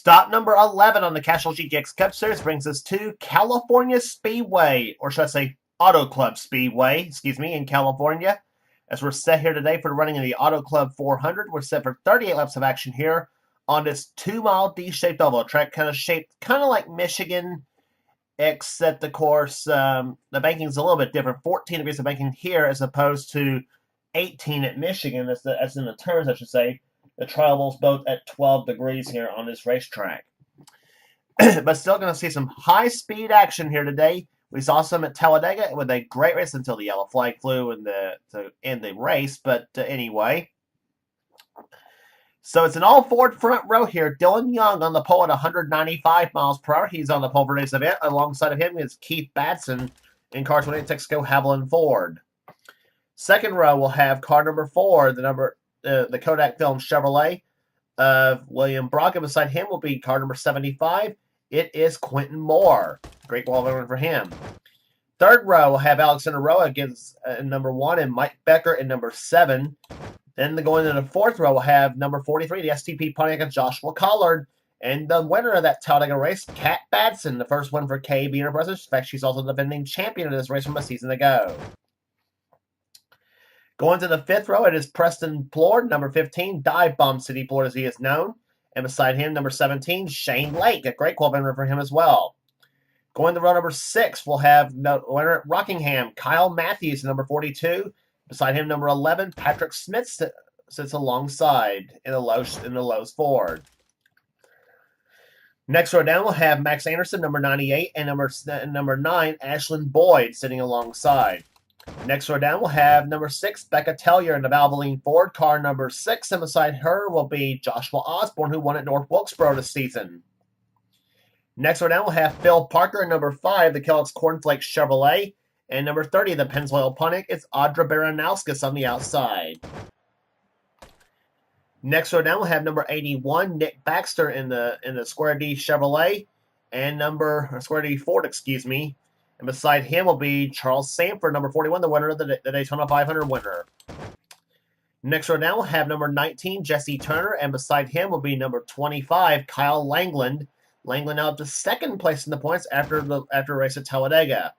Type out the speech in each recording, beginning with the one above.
Stop number 11 on the Castrol GTX Cup Series brings us to California Speedway, or should I say Auto Club Speedway, in California. As we're set here today for running in the Auto Club 400, we're set for 38 laps of action here on this 2-mile D-shaped oval track, kind of shaped like Michigan, except, of course, the banking is a little bit different. 14 degrees of banking here as opposed to 18 at Michigan, as in the turns, I should say. The trials both at 12 degrees here on this racetrack. But still going to see some high-speed action here today. We saw some at Talladega with a great race until the yellow flag flew to end the race. But anyway, so it's an all-Ford front row here. Dylan Young on the pole at 195 miles per hour. He's on the pole for today's event. Alongside of him is Keith Batson in car 28 Texaco Haviland Ford. Second row will have car number 4, the Kodak Film Chevrolet of William Brock, and beside him will be car number 75. It is Quentin Moore. Great qualifying for him. Third row will have Alexander Roa against number 1 and Mike Becker in number 7. Then going into the fourth row will have number 43, the STP Pontiac of Joshua Collard, and the winner of that Talladega race, Kat Batson, the first one for KB Enterprises. In fact, she's also the defending champion of this race from a season ago. Going to the fifth row, it is Preston Plord, number 15, Dive Bomb City, Florida, as he is known. And beside him, number 17, Shane Lake, a great qualifying for him as well. Going to row number 6, we'll have winner at Rockingham, Kyle Matthews, number 42. Beside him, number 11, Patrick Smith sits alongside in the Lowe's Ford. Next row down, we'll have Max Anderson, number 98, and number 9, Ashlyn Boyd, sitting alongside. Next row down, we'll have number 6, Becca Tellier in the Valvoline Ford, car number 6, and beside her will be Joshua Osborne, who won at North Wilkesboro this season. Next row down, we'll have Phil Parker in number 5, the Kellogg's Cornflakes Chevrolet, and number 30, the Pennzoil Pontiac. It's Audra Baranowskis on the outside. Next row down, we'll have number 81, Nick Baxter in the Square D Chevrolet, and Square D Ford, And beside him will be Charles Sanford, number 41, the winner of the Daytona 500 winner. Next row down, we'll have number 19, Jesse Turner, and beside him will be number 25, Kyle Langland. Langland out to second place in the points after a race at Talladega.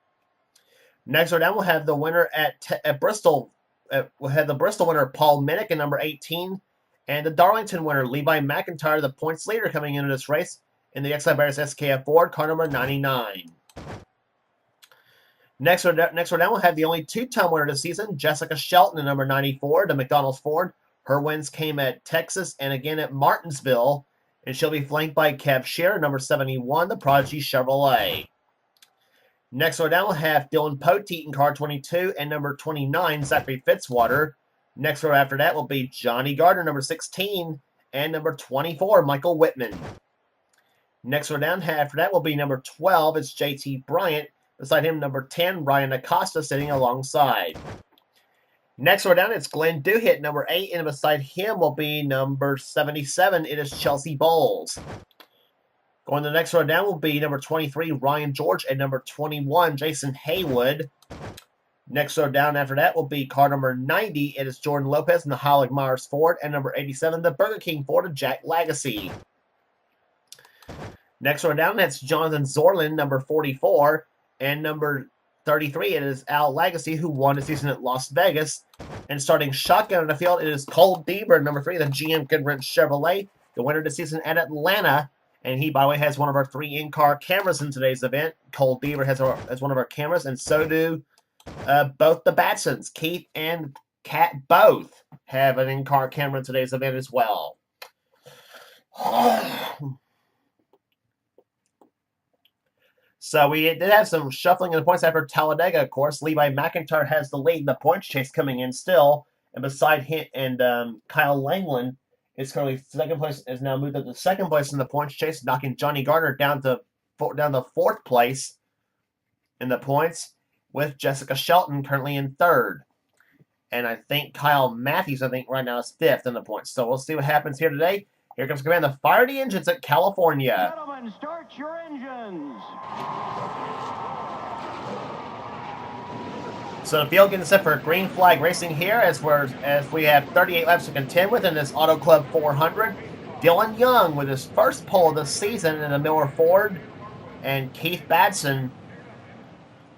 Next row down, we'll have the winner at Bristol. We'll have the Bristol winner, Paul Minnick, in number 18, and the Darlington winner, Levi McIntyre, the points leader coming into this race in the XI Barris SKF Ford, car number 99. Next row down, we'll have the only two-time winner this season, Jessica Shelton, in number 94, the McDonald's Ford. Her wins came at Texas and again at Martinsville, and she'll be flanked by Kev Scheer, number 71, the Prodigy Chevrolet. Next row down, we'll have Dylan Poteet in car 22 and number 29, Zachary Fitzwater. Next row after that will be Johnny Gardner, number 16, and number 24, Michael Whitman. Next row down after that will be number 12, it's JT Bryant. Beside him, number 10, Ryan Acosta, sitting alongside. Next row down, it's Glenn Duhit, number 8, and beside him will be number 77. It is Chelsea Bowles. Going to the next row down will be number 23, Ryan George, and number 21, Jason Haywood. Next row down after that will be car number 90. It is Jordan Lopez in the Hollig Myers Ford, and number 87, the Burger King Ford of Jack Lagacy. Next row down, that's Jonathan Zorlin, number 44. And number 33, it is Al Lagacy, who won the season at Las Vegas. And starting shotgun in the field, it is Cole Deaver, number 3, the GM Goodwrench Chevrolet, the winner of the season at Atlanta. And he, by the way, has one of our 3 in-car cameras in today's event. Cole Deaver has one of our cameras, and so do both the Batsons. Keith and Kat both have an in-car camera in today's event as well. So we did have some shuffling in the points after Talladega, of course. Levi McIntyre has the lead in the points chase coming in still. And beside him, Kyle Langland is currently second place, has now moved up to second place in the points chase, knocking Johnny Gardner down to fourth place in the points, with Jessica Shelton currently in third. And I think Kyle Matthews, right now is fifth in the points. So we'll see what happens here today. Here comes command to fire the engines at California. Gentlemen, start your engines. So the field getting set for green flag racing here as we have 38 laps to contend with in this Auto Club 400. Dylan Young with his first pole of the season in the Miller Ford, and Keith Badson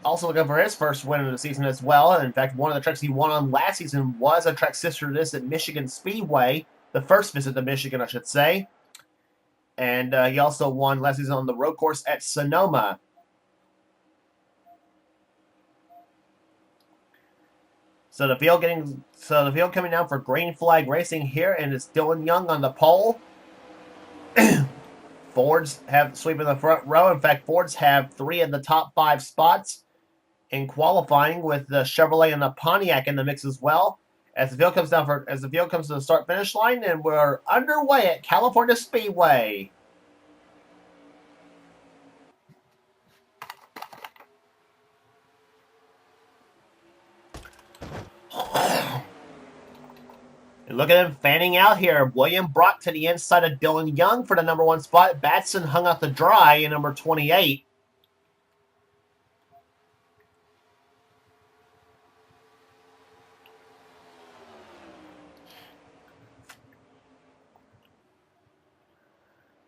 also looking for his first win of the season as well. In fact, one of the tracks he won on last season was a track sister to this at Michigan Speedway, the first visit to Michigan, I should say. And he also won last season on the road course at Sonoma. So the field coming down for green flag racing here, and it's Dylan Young on the pole. Fords have sweeping the front row. In fact, Fords have 3 of the top 5 spots in qualifying, with the Chevrolet and the Pontiac in the mix as well. As the field comes to the start finish line, and we're underway at California Speedway. And look at him fanning out here. William Brock to the inside of Dylan Young for the number 1 spot. Batson hung out the dry in number 28.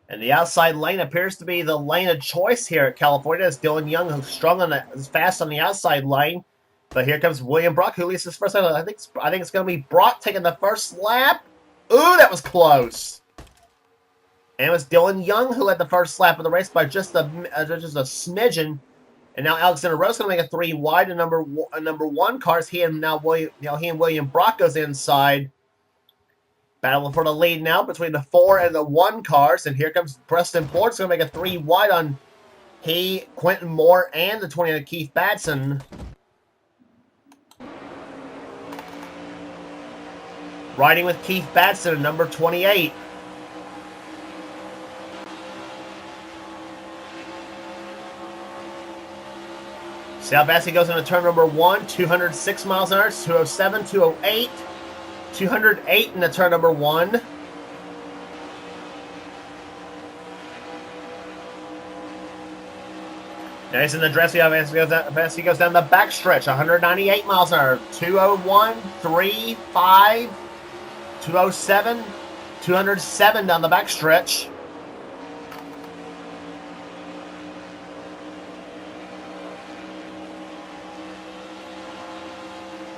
And the outside lane appears to be the lane of choice here at California, as Dylan Young is fast on the outside lane. But here comes William Brock, who leads his first lap. I think it's going to be Brock taking the first lap. Ooh, that was close. And it was Dylan Young who led the first lap of the race by just a smidgen. And now Alexander Rose going to make a 3 wide in number 1 cars. He and William Brock goes inside. Battle for the lead now between the 4 and the 1 cars. And here comes Preston Ford's going to make a 3 wide on Quentin Moore, and the 20 of Keith Batson. Riding with Keith Batson, number 28. See how fast he goes into turn number 1. 206 miles an hour, 207, 208. 208 in the turn number 1. Nice in the dress. As he goes down the backstretch. 198 miles an hour. 201, 3, 5, 207, 207 down the backstretch.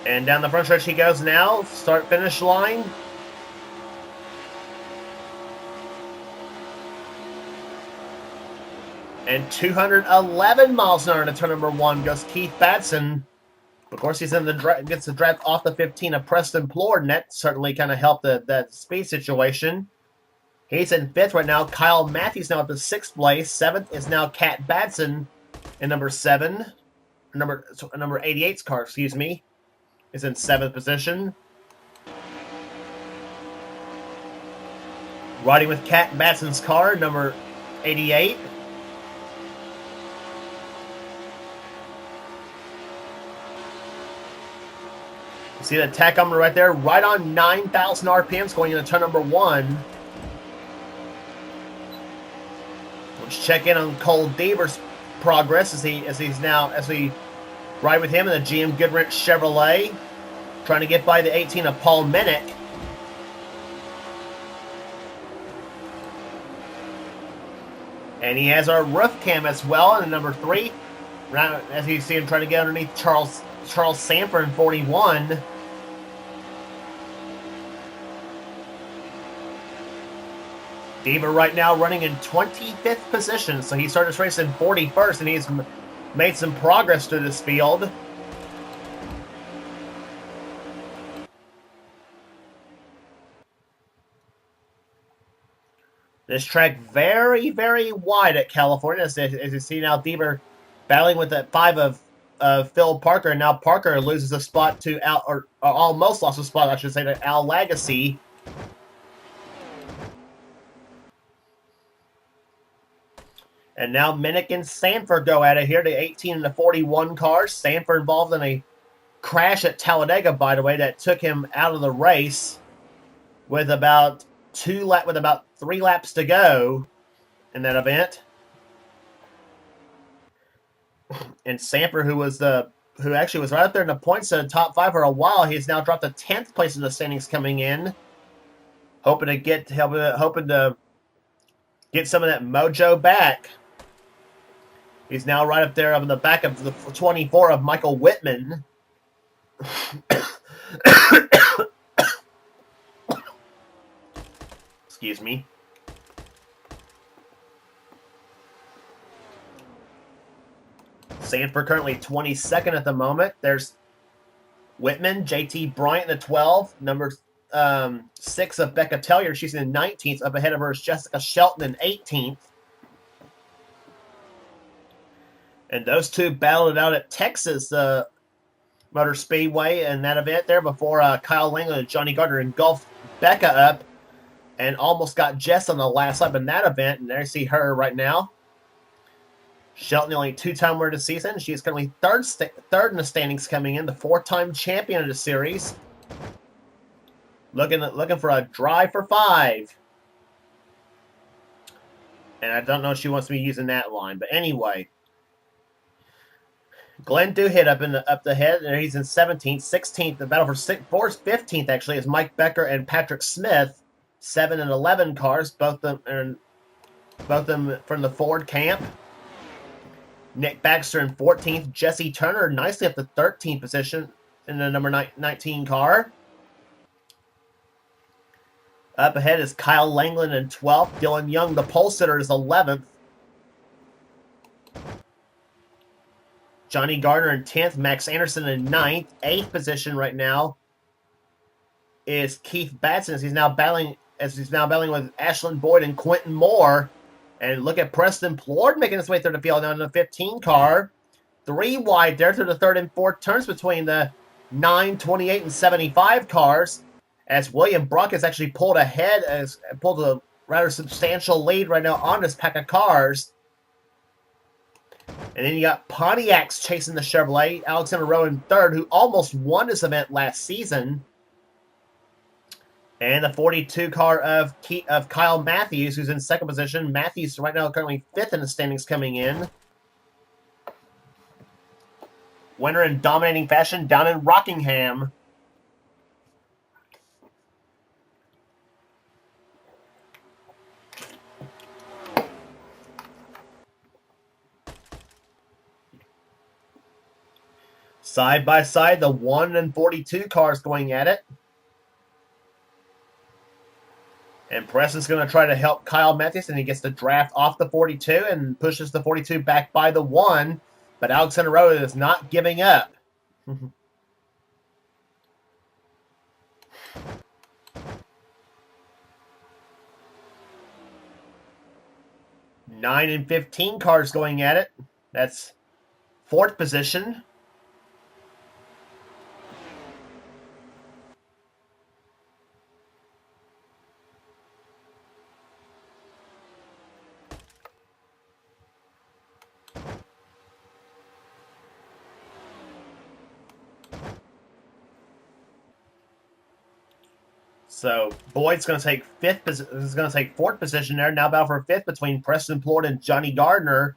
And down the front stretch he goes now. Start-finish line. And 211 miles an hour into turn number 1 goes Keith Batson. Of course, he's gets the draft off the 15 of Preston Plord, and that certainly kind of helped that speed situation. He's in 5th right now. Kyle Matthews now at the 6th place. 7th is now Cat Batson in number 7. Number 88's car, excuse me, is in 7th position. Riding with Cat Batson's car, number 88. See the tachometer right there, right on 9,000 RPMs going into turn number 1. Let's check in on Cole Deaver's progress as we ride with him in the GM Goodwrench Chevrolet, trying to get by the 18 of Paul Minnick. And he has our roof cam as well in number 3. As you see him trying to get underneath Charles Sanford in 41. Deaver right now running in 25th position, so he started his race in 41st, and he's made some progress through this field. This track very, very wide at California, as you see now Deaver battling with that 5 of Phil Parker, and now Parker loses a spot to or almost lost a spot, I should say, to Al Lagasse. And now Minnick and Sanford go at it here, the 18 and the 41 cars. Sanford involved in a crash at Talladega, by the way, that took him out of the race with about 3 laps to go in that event. And Sanford, who actually was right up there in the points in the top 5 for a while, he's now dropped to 10th place in the standings coming in. hoping to get some of that mojo back. He's now right up there on the back of the 24 of Michael Whitman. Excuse me. Sanford currently 22nd at the moment. There's Whitman, JT Bryant in the 12, number 6 of Becca Tellier. She's in the 19th. Up ahead of her is Jessica Shelton in 18th. And those two battled it out at Texas Motor Speedway in that event there before Kyle Langley and Johnny Gardner engulfed Becca up and almost got Jess on the last lap in that event. And there you see her right now. Shelton, the only two-time winner of the season. She is currently third in the standings coming in, the four-time champion of the series. Looking for a drive for 5. And I don't know if she wants to be using that line. But anyway. Glenn Duhit up the head, and he's in 17th. 16th, the battle for 15th actually is Mike Becker and Patrick Smith, 7 and 11 cars, both of them from the Ford camp. Nick Baxter in 14th. Jesse Turner nicely up the 13th position in the number 19 car. Up ahead is Kyle Langland in 12th. Dylan Young, the pole sitter, is 11th. Johnny Gardner in 10th. Max Anderson in 9th. 8th position right now is Keith Batson as he's now battling with Ashlyn Boyd and Quentin Moore. And look at Preston Plord making his way through the field now in the 15 car. 3 wide there through the third and fourth turns between the 9, 28, and 75 cars. As William Brock has actually pulled a rather substantial lead right now on this pack of cars. And then you got Pontiacs chasing the Chevrolet. Alexander Rowe in third, who almost won this event last season. And the 42 car of Kyle Matthews, who's in second position. Matthews right now currently 5th in the standings coming in. Winner in dominating fashion down in Rockingham. Side by side, the 1 and 42 cars going at it. And Preston's going to try to help Kyle Matthews, and he gets the draft off the 42 and pushes the 42 back by the 1. But Alexander Rowe is not giving up. 9 and 15 cars going at it. That's 4th position. So Boyd's going to take 4th position there. Now battle for 5th between Preston Plord and Johnny Gardner.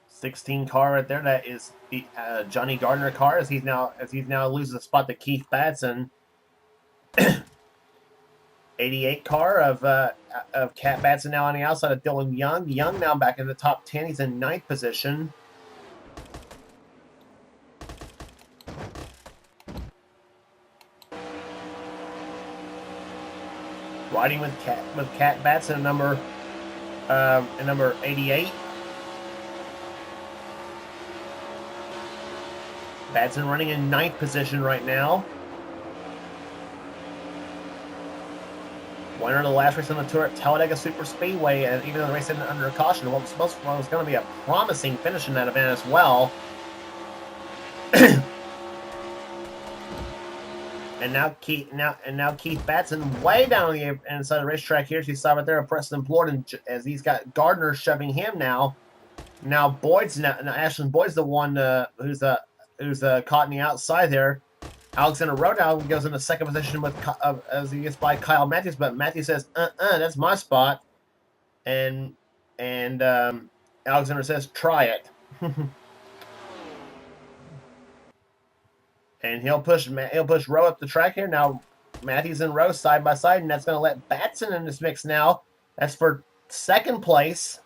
'16 car right there. That is the Johnny Gardner car as he's now loses a spot to Keith Batson. 88 car of Cat Batson now on the outside of Dylan Young. Young now back in the top 10. He's in 9th position. Riding with Cat Batson number 88. Batson running in 9th position right now. Winner of the last race on the tour at Talladega Super Speedway, and even though the race ended under a caution, what was going to be a promising finish in that event as well. And now Keith Batson way down on the inside of the racetrack here. You saw right there, Preston Plord, and as he's got Gardner shoving him now. Now Ashlyn Boyd's the one who's caught in the outside there. Alexander Rowe now goes into second position as he gets by Kyle Matthews, but Matthews says, that's my spot. And Alexander says, try it. And he'll push Rowe up the track here. Now Matthews and Rowe side by side, and that's going to let Batson in this mix now. That's for second place.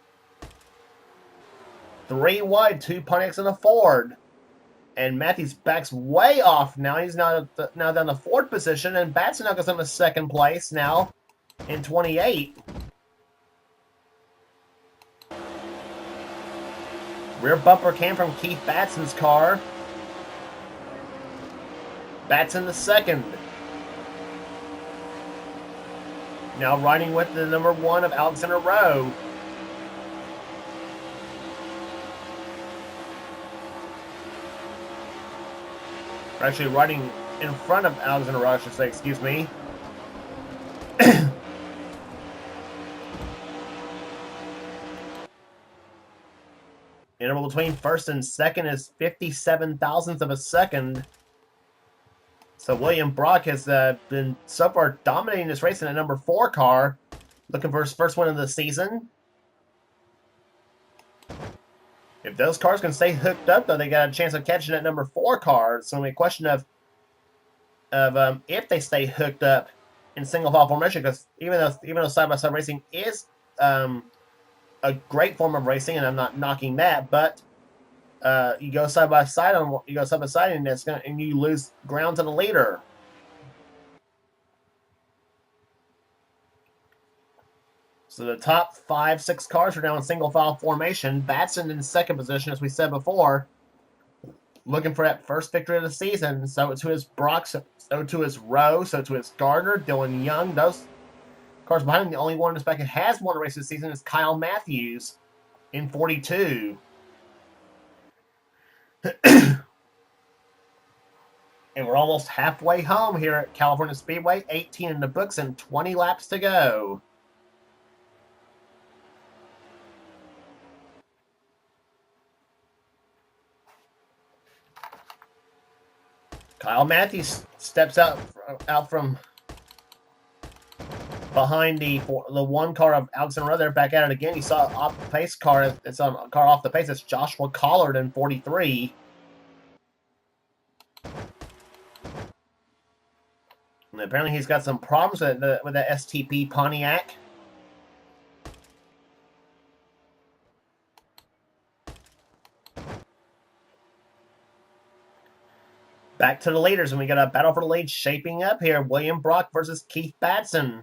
3 wide, 2 Pontiacs and a Ford. And Matthews backs way off now. He's now down to 4th position, and Batson now goes into 2nd place now in 28. Rear bumper came from Keith Batson's car. Batson the 2nd. Now riding with the number 1 of Alexander Rowe. Or actually riding in front of Alexander Rowe, I should say, excuse me. Interval between 1st and 2nd is 57 thousandths of a second. So William Brock has been so far dominating this race in a number 4 car, looking for his first win of the season. If those cars can stay hooked up, though, they got a chance of catching that number 4 car. It's only a question of if they stay hooked up in single file formation. Because even though side by side racing is a great form of racing, and I'm not knocking that, but you go side by side and you lose ground to the leader. So the top 5-6 cars are now in single file formation. Batson in 2nd position, as we said before, looking for that first victory of the season. So to his Brock, so to his Rowe, so to his Gardner, Dylan Young. Those cars behind him, the only one in this bracket has won a race this season is Kyle Matthews in 42. And we're almost halfway home here at California Speedway. 18 in the books and 20 laps to go. Kyle Matthews steps out from behind the 1 car of Alexander Rowe. They're back at it again. You saw off the pace car. It's on a car off the pace. It's Joshua Collard in 43. And apparently he's got some problems with the STP Pontiac. Back to the leaders, and we got a battle for the lead shaping up here. William Brock versus Keith Batson.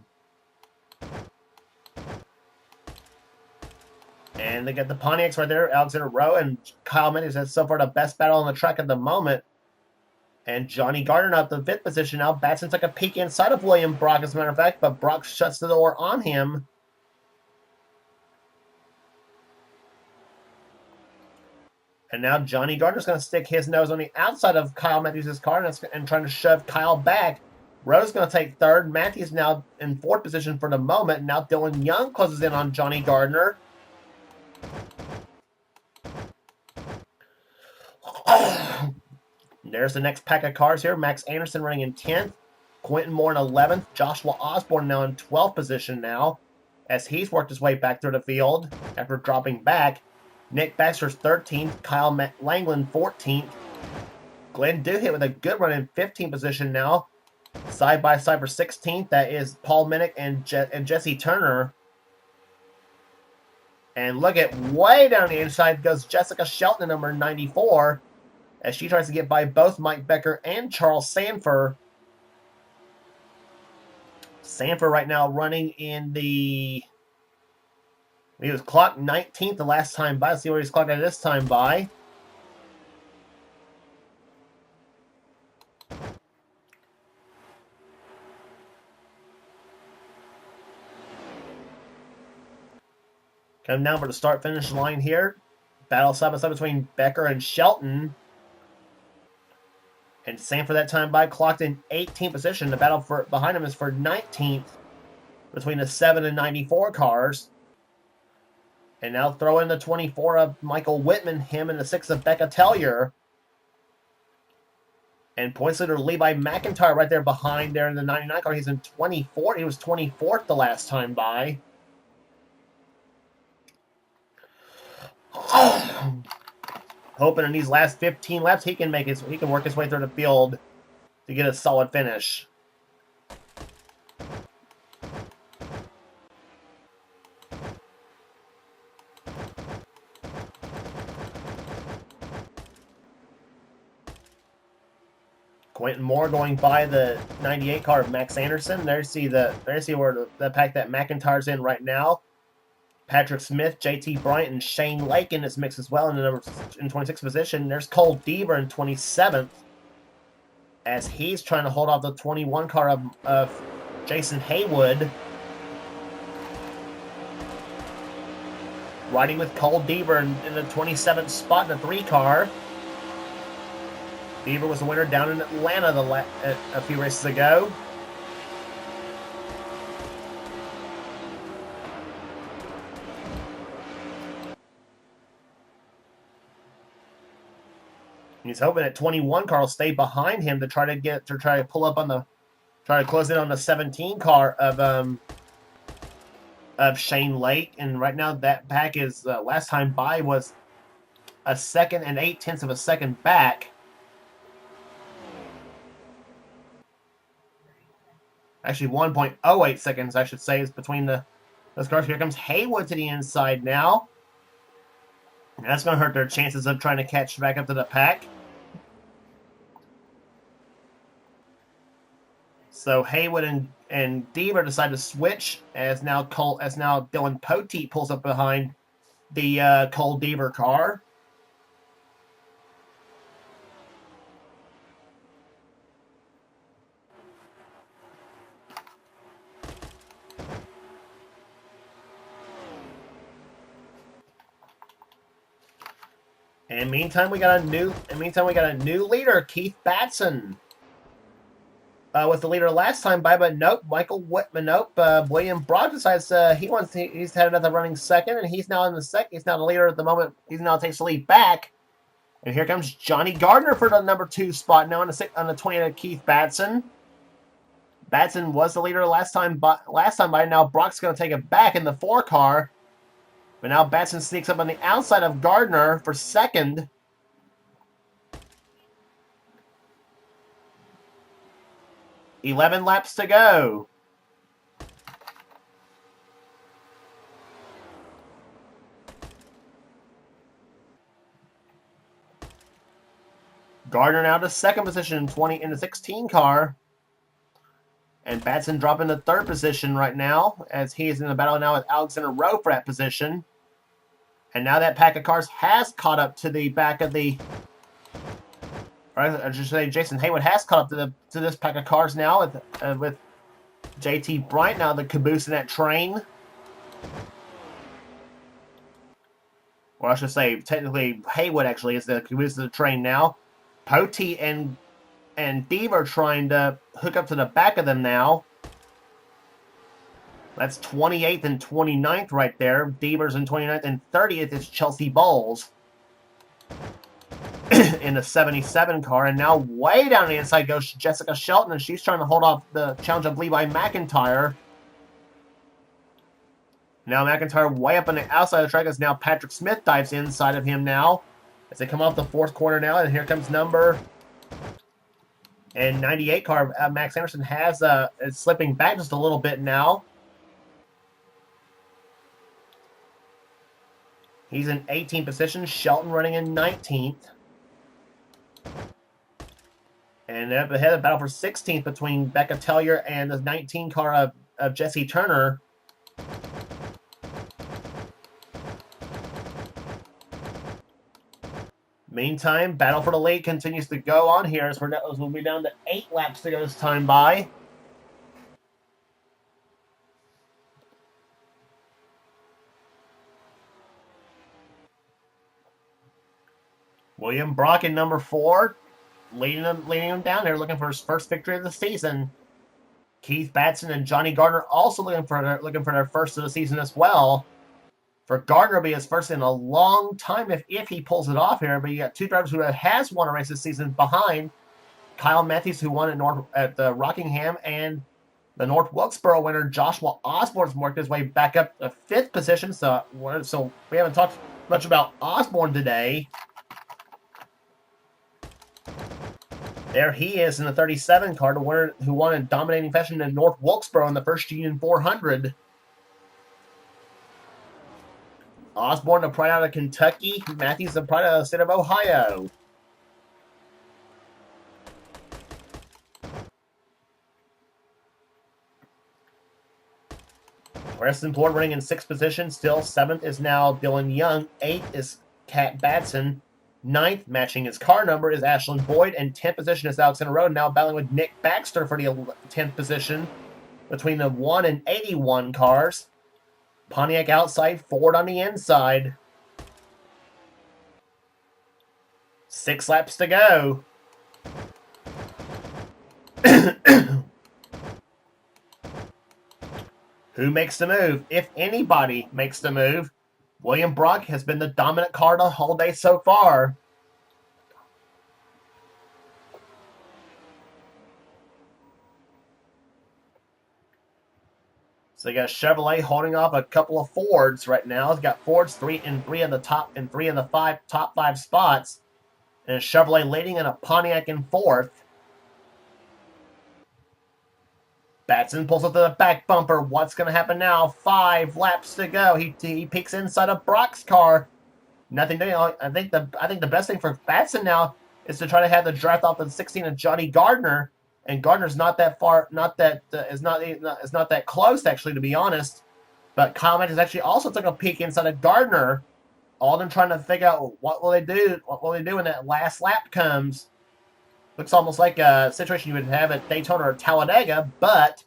And they got the Pontiacs right there, Alexander Rowe and Kyle Matthews. That's so far the best battle on the track at the moment. And Johnny Gardner up the 5th position now. Batson took a peek inside of William Brock, as a matter of fact, but Brock shuts the door on him. And now Johnny Gardner's going to stick his nose on the outside of Kyle Matthews' car and trying to shove Kyle back. Rowe's going to take 3rd. Matthews now in 4th position for the moment. Now Dylan Young closes in on Johnny Gardner. There's the next pack of cars here. Max Anderson running in 10th. Quentin Moore in 11th. Joshua Osborne now in 12th position now, as he's worked his way back through the field after dropping back. Nick Baxter's 13th. Kyle Langland 14th. Glenn Duhit with a good run in 15th position now. Side by side for 16th. That is Paul Minnick and Jesse Turner. And look at way down the inside goes Jessica Shelton, number 94, as she tries to get by both Mike Becker and Charles Sanford. Sanford right now running in the... He was clocked 19th the last time by. Let's see where he's clocked at this time by. Coming down for the start-finish line here. Battle side by side between Becker and Shelton. And Sanford that time by clocked in 18th position. The battle behind him is for 19th between the 7 and 94 cars. And now throw in the 24 of Michael Whitman, him and the 6 of Becca Tellier. And points leader Levi McIntyre right there behind there in the 99 car. He's in 24th. He was 24th the last time by. hoping in these last 15 laps he can work his way through the field to get a solid finish. Quentin Moore going by the 98 car of Max Anderson. There you see where the pack that McIntyre's in right now. Patrick Smith, JT Bryant, and Shane Lake in this mix as well in 26th position. There's Cole Deaver in 27th as he's trying to hold off the 21 car of Jason Haywood. Riding with Cole Deaver in the 27th spot in the 3 car. Deaver was the winner down in Atlanta a few races ago. He's hoping that 21 car will stay behind him to try to pull up on try to close in on the 17 car of Shane Lake. And right now that pack is last time by was a second and 0.8 of a second back. Actually, 1.08 seconds, I should say, is between those cars. Here comes Haywood to the inside now. And that's going to hurt their chances of trying to catch back up to the pack. So Haywood and Deaver decide to switch as now Dylan Poteet pulls up behind the Cole Deaver car. And meantime, we got a new leader, Keith Batson. Was the leader last time by, but nope. William Broad decides he's had another running second, and he's now in the second. He's now the leader at the moment. He now takes the lead back, and here comes Johnny Gardner for the number 2 spot now on the 20 of Keith Batson. Batson was the leader last time by. Now Brock's going to take it back in the 4 car. But now Batson sneaks up on the outside of Gardner for second. $11 laps to go. Gardner now to second position in the 16 car. And Batson dropping to 3rd position right now as he is in the battle now with Alexander Rowe for that position. And now that pack of cars has caught up to the back of the... Or I should say Jason Haywood has caught up to this pack of cars now with JT Bryant now the caboose in that train. Well, I should say technically Haywood actually is the caboose of the train now. Poteet and Deaver trying to hook up to the back of them now. That's 28th and 29th right there. Deaver's in 29th and 30th is Chelsea Bowles in the 77 car. And now way down the inside goes Jessica Shelton, and she's trying to hold off the challenge of Levi McIntyre. Now McIntyre way up on the outside of the track as now Patrick Smith dives inside of him now. As they come off the 4th corner now, and here comes number... And 98 car, Max Anderson is slipping back just a little bit now. He's in 18th position. Shelton running in 19th. And up ahead, a battle for 16th between Becca Tellier and the 19 car of Jesse Turner. Meantime, battle for the lead continues to go on here as we'll be down to 8 laps to go this time by. William Brock in number 4, leading him down there, looking for his first victory of the season. Keith Batson and Johnny Gardner also looking for their first of the season as well. For Gardner, it'll be his first in a long time if he pulls it off here. But you got 2 drivers who has won a race this season behind Kyle Matthews, who won at the Rockingham, and the North Wilkesboro winner Joshua Osborne's worked his way back up to 5th position. So we haven't talked much about Osborne today. There he is in the 37 car, who won in dominating fashion in North Wilkesboro in the first Union 400. Osborne, the pride out of Kentucky. Matthews, the pride out of the state of Ohio. Preston Plord running in 6th position. Still 7th is now Dylan Young. 8th is Kat Batson. 9th, matching his car number, is Ashlyn Boyd. And 10th position is Alexander Rowe, now battling with Nick Baxter for the 10th position between the 1 and 81 cars. Pontiac outside, Ford on the inside. 6 laps to go. Who makes the move? If anybody makes the move, William Brock has been the dominant car the whole day so far. So you got Chevrolet holding off a couple of Fords right now. It's got Fords three in the top 5 spots, and Chevrolet leading in a Pontiac in 4th. Batson pulls up to the back bumper. What's going to happen now? 5 laps to go. He peeks inside of Brock's car. Nothing doing. I think the best thing for Batson now is to try to have the draft off the 16 of Johnny Gardner, and Gardner's not that far. Is not that close actually, to be honest. But Kyle Matthews actually also took a peek inside of Gardner. All them trying to figure out what will they do. What will they do when that last lap comes? Looks almost like a situation you would have at Daytona or Talladega, but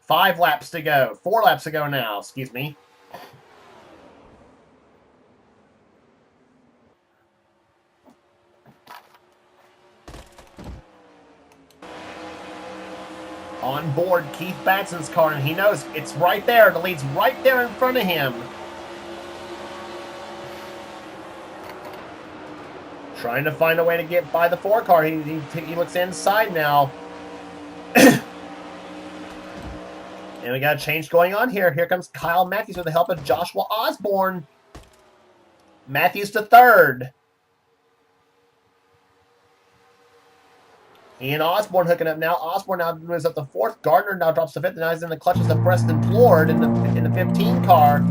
four laps to go now, excuse me. On board Keith Batson's car, and he knows it's right there. The lead's right there in front of him. Trying to find a way to get by the 4 car. He looks inside now. And we got a change going on here. Here comes Kyle Matthews with the help of Joshua Osborne. Matthews to 3rd. Ian Osborne hooking up now. Osborne now moves up to 4th. Gardner now drops to 5th. And now he's in the clutches of Preston Plord in the 15 car.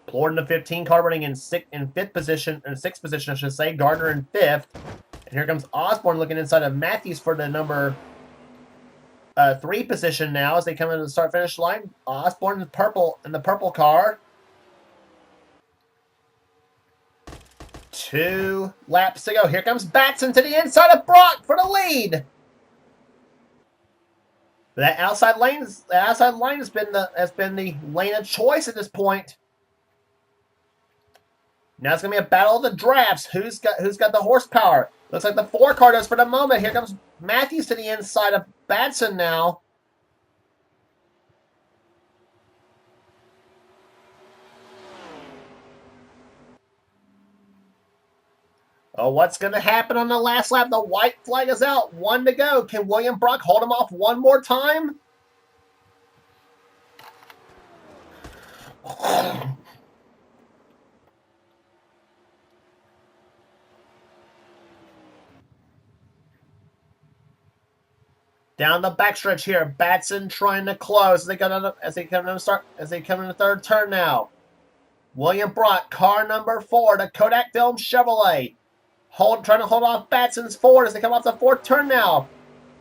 Plord in the 15 car running in 6th position, I should say. Gardner in 5th. And here comes Osborne looking inside of Matthews for the number 3 position now as they come into the start-finish line. Osborne in the purple car. 2 laps to go. Here comes Batson to the inside of Brock for the lead. That outside line has been the lane of choice at this point. Now it's going to be a battle of the drafts. Who's got the horsepower? Looks like the 4 car does for the moment. Here comes Matthews to the inside of Batson now. Oh, what's going to happen on the last lap? The white flag is out. 1 to go. Can William Brock hold him off one more time? Down the backstretch here, Batson trying to close as they come in the 3rd turn now. William Brock, car number 4, the Kodak Film Chevrolet, trying to hold off Batson's Ford as they come off the 4th turn now.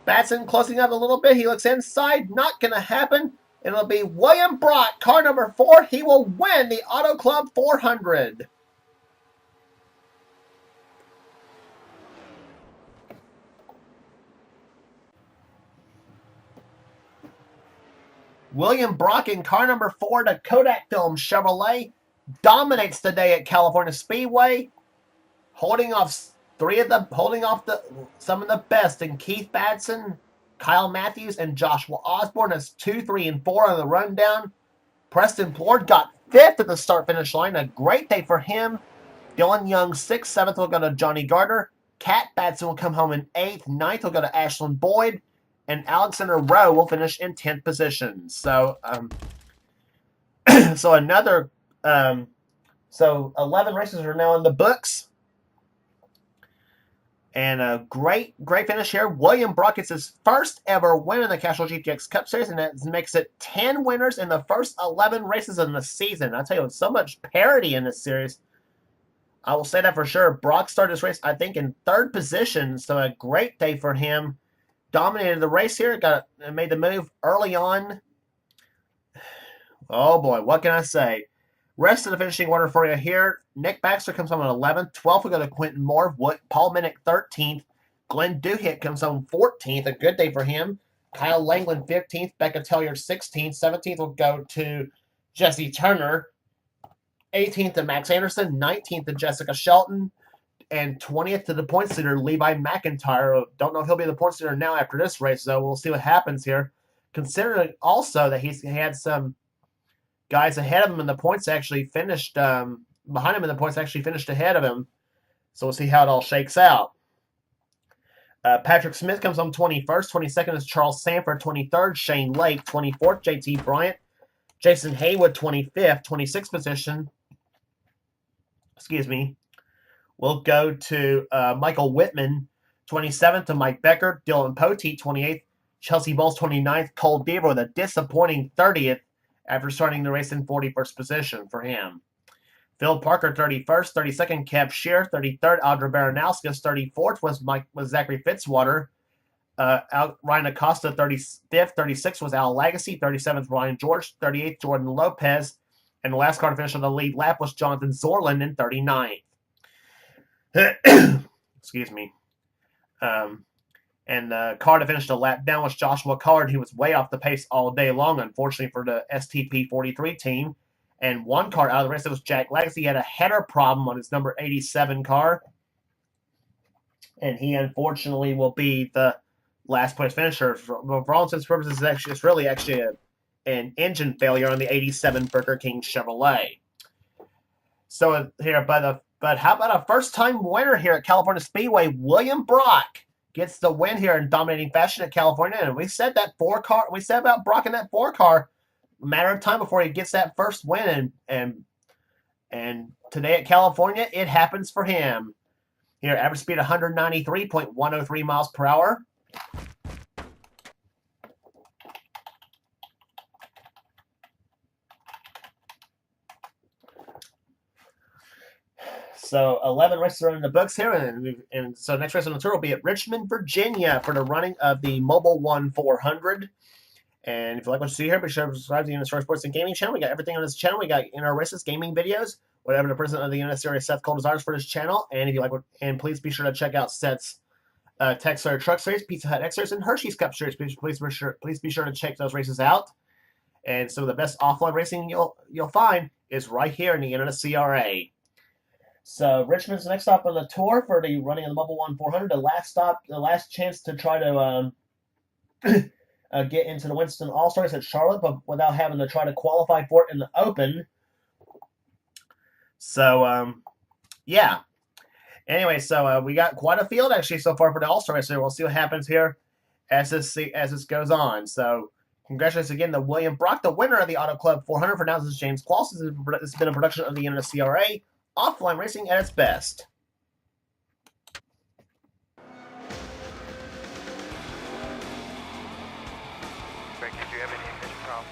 Batson closing up a little bit. He looks inside. Not going to happen. It'll be William Brock, car number 4. He will win the Auto Club 400. William Brock in car number 4, the Kodak Film Chevrolet, dominates the day at California Speedway, holding off some of the best in Keith Batson, Kyle Matthews, and Joshua Osborne as 2, 3, and 4 on the rundown. Preston Plord got 5th at the start-finish line. A great day for him. Dylan Young 6th, 7th will go to Johnny Gardner. Kat Batson will come home in 8th. 9th will go to Ashlyn Boyd. And Alexander Rowe will finish in 10th position. So, so 11 races are now in the books. And a great finish here. William Brock gets his first ever win in the Castrol GTX Cup Series, and that makes it 10 winners in the first 11 races in the season. I tell you, with so much parity in this series, I will say that for sure. Brock started this race, I think, in 3rd position, so a great day for him. Dominated the race here, made the move early on. Oh boy, what can I say? Rest of the finishing order for you here. Nick Baxter comes home on 11th. 12th will go to Quentin Moore. Paul Minnick 13th. Glenn Duhit comes home 14th. A good day for him. Kyle Langland 15th. Becca Tellier 16th. 17th will go to Jesse Turner. 18th to Max Anderson. 19th to Jessica Shelton. And 20th to the points leader, Levi McIntyre. Don't know if he'll be the points leader now after this race, though. We'll see what happens here. Considering also that he had some guys ahead of him in the points actually finished behind him in the points actually finished ahead of him. So we'll see how it all shakes out. Patrick Smith comes home 21st. 22nd is Charles Sanford. 23rd, Shane Lake. 24th, JT Bryant. Jason Haywood, 25th. 26th position. We'll go to Michael Whitman. 27th to Mike Becker. Dylan Poteet, 28th. Chelsea Bowles, 29th. Cole Deaver with a disappointing 30th. After starting the race in 41st position for him. Phil Parker, 31st. 32nd, Kev Shear. 33rd, Audra Baranauskas. 34th was Zachary Fitzwater. Ryan Acosta, 35th. 36th was Al Lagacy. 37th, Ryan George. 38th, Jordan Lopez. And the last car to finish on the lead lap was Jonathan Zorlin in 39th. Excuse me. And the car to finish the lap down was Joshua Collard. He was way off the pace all day long, unfortunately, for the STP 43 team. And one car out of the race, it was Jack Legacy. He had a header problem on his number 87 car. And he, unfortunately, will be the last place finisher. For all intents and purposes, it's really an engine failure on the 87 Burger King Chevrolet. So here, but how about a first-time winner here at California Speedway? William Brock gets the win here in dominating fashion at California. And we said about Brock in that 4 car, a matter of time before he gets that first win. And today at California, it happens for him. Here, average speed 193.103 miles per hour. So 11 races are in the books here, and so next race on the tour will be at Richmond, Virginia for the running of the Mobile One 400. And if you like what you see here, be sure to subscribe to the NNSCRA Sports and Gaming channel. We got everything on this channel. We got in our races, gaming videos, whatever the president of the NNSCRA Seth Cole desires for this channel. And if you like, and please be sure to check out Seth's Tech Series Truck Series, Pizza Hut X Series, and Hershey's Cup Series. Please be sure to check those races out. And some of the best offline racing you'll find is right here in the NNSCRA. So Richmond's the next stop on the tour for the running of the Mobile One 400. The last chance to try to get into the Winston All-Stars at Charlotte, but without having to try to qualify for it in the Open. So, yeah. Anyway, so we got quite a field actually so far for the All-Star race. So we'll see what happens here as this goes on. So congratulations again to William Brock, the winner of the Auto Club 400. For now, this is James Qualls. This has been a production of the NNSCRA. Offline racing at its best. Greg, did you have any ignition problems?